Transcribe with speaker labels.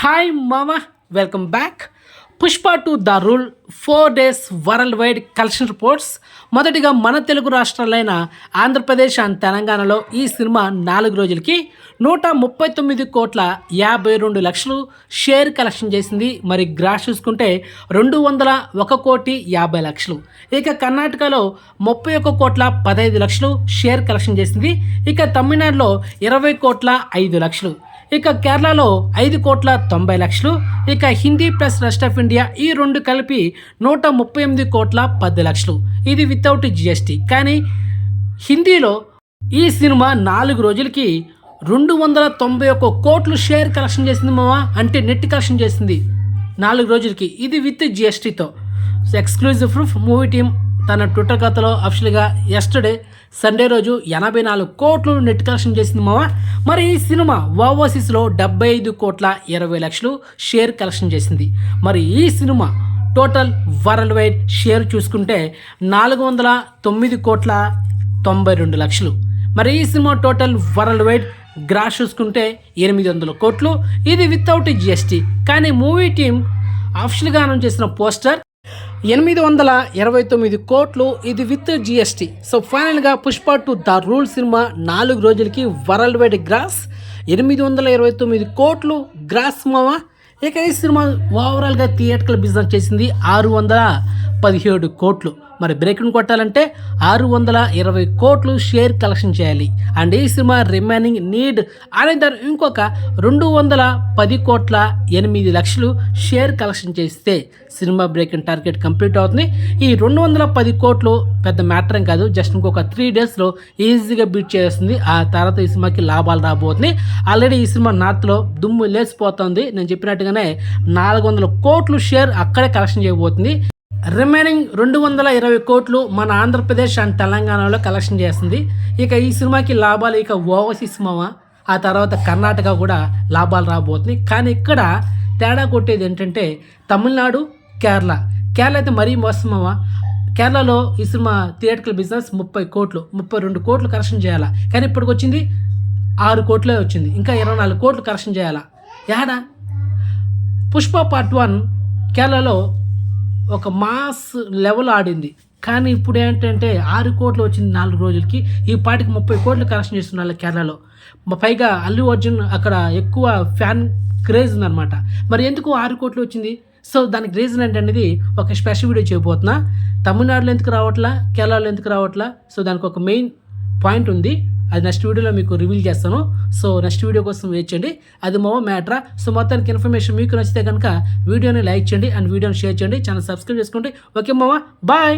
Speaker 1: Hi మామ, welcome back. Pushpa 2 the rule 4 days world wide collection reports. మొదటిగా మన Telugu రాష్ట్రాలైన Andhra Pradesh and తెలంగాణలో ఈ సినిమా 4 రోజులకి 139,52,00,000 షేర్ కలెక్షన్ చేసింది. మరి గ్రాస్ చూసుకుంటే 201,50,00,000. ఇక కర్ణాటకలో 31,15,00,000 షేర్ కలెక్షన్ చేసింది. ఇక తమిళనాడులో 20,05,00,000. ఇక కేరళలో 5,90,00,000. ఇక Hindi plus rest of India ఈ రెండు కలిపి 138,10,00,000. ఇది వితౌట్ జిఎస్టీ. కానీ హిందీలో ఈ సినిమా 4 రోజులకి 291 కోట్లు షేర్ కలెక్షన్ చేసింది మావా. అంటే నెట్ కలెక్షన్ చేసింది 4 రోజులకి. ఇది విత్ జిఎస్టీతో. Exclusive proof. మూవీ టీం తన ట్విట్టర్ ఖాతాలో అఫిషియల్గా ఎస్టర్డే సండే రోజు 84 కోట్లు నెట్ కలెక్షన్ చేసింది మావా. మరి ఈ సినిమా ఓవర్సీస్లో 75,20,00,000 షేర్ కలెక్షన్ చేసింది. మరి ఈ cinema total world wide share చూసుకుంటే 409,92,00,000. మరి ఈ cinema total world wide gross చూసుకుంటే 800 కోట్లు. ఇది వితౌట్ జిఎస్టీ. కానీ మూవీ టీం అఫిషియల్గా అనౌన్స్ చేసిన పోస్టర్ 829 కోట్లు. ఇది విత్ జిఎస్టీ. సో ఫైనల్గా పుష్ప 2 ద రూల్ సినిమా 4 రోజులకి వరల్డ్ వైడ్ గ్రాస్ 829 కోట్లు గ్రాస్ మావా. ఇక ఈ సినిమా ఓవరాల్గా థియేటర్కల్ బిజినెస్ చేసింది 617 కోట్లు. మరి బ్రేక్ను కొట్టాలంటే 620 కోట్లు షేర్ కలెక్షన్ చేయాలి. అండ్ ఈ సినిమా రిమైనింగ్ నీడ్ అనదర్ ఇంకొక 210,08,00,000 షేర్ కలెక్షన్ చేస్తే సినిమా బ్రేక్ టార్గెట్ కంప్లీట్ అవుతుంది. ఈ 210 కోట్లు పెద్ద మ్యాటర్ ఏం కాదు. జస్ట్ ఇంకొక 3 daysలో ఈజీగా బీట్ చేస్తుంది. ఆ తర్వాత ఈ సినిమాకి లాభాలు రాబోతుంది. ఆల్రెడీ ఈ సినిమా నార్త్లో దుమ్ము లేచిపోతుంది. నేను చెప్పినట్టుగానే 400 కోట్లు షేర్ అక్కడే కలెక్షన్ చేయబోతుంది. రిమైనింగ్ 220 కోట్లు మన ఆంధ్రప్రదేశ్ అండ్ తెలంగాణలో కలెక్షన్ చేస్తుంది. ఇక ఈ సినిమాకి లాభాలు ఇక ఓవర్సీస్ మావా. ఆ తర్వాత కర్ణాటక కూడా లాభాలు రాబోతుంది. కానీ ఇక్కడ తేడా కొట్టేది ఏంటంటే తమిళనాడు, కేరళ అయితే మరీ మోసం మావా. కేరళలో ఈ సినిమా థియేటర్కల్ బిజినెస్ 30 కోట్లు 32 కోట్లు కలెక్షన్ చేయాలా. కానీ ఇప్పటికి వచ్చింది 6 కోట్లే వచ్చింది. ఇంకా 24 కోట్లు కలెక్షన్ చేయాలా. ఏడా పుష్ప పార్ట్ 1 కేరళలో ఒక మాస్ లెవెల్ ఆడింది. కానీ ఇప్పుడు ఏంటంటే 6 కోట్లు వచ్చింది 4 రోజులకి. ఈ పాటికి 30 కోట్లు కలెక్షన్ చేస్తున్నారు కేరళలో. పైగా అల్లు అర్జున్ అక్కడ ఎక్కువ ఫ్యాన్ క్రేజ్ ఉందన్నమాట. మరి ఎందుకు 6 కోట్లు వచ్చింది? సో దానికి రీజన్ ఏంటనేది ఒక స్పెషల్ వీడియో చేయబోతున్నా. తమిళనాడులో ఎందుకు రావట్లా, కేరళలో ఎందుకు రావట్లా, సో దానికి ఒక మెయిన్ పాయింట్ ఉంది. అది నెక్స్ట్ వీడియోలో మీకు రివీల్ చేస్తాను. సో నెక్స్ట్ వీడియో కోసం వెయిట్ చేయండి. అది మో మ్యాటరా. సో మొత్తానికి ఇన్ఫర్మేషన్ మీకు నచ్చితే కనుక వీడియోని లైక్ చేయండి అండ్ వీడియోని షేర్ చేయండి. ఛానల్ సబ్స్క్రైబ్ చేసుకోండి. ఓకే మావా, బాయ్.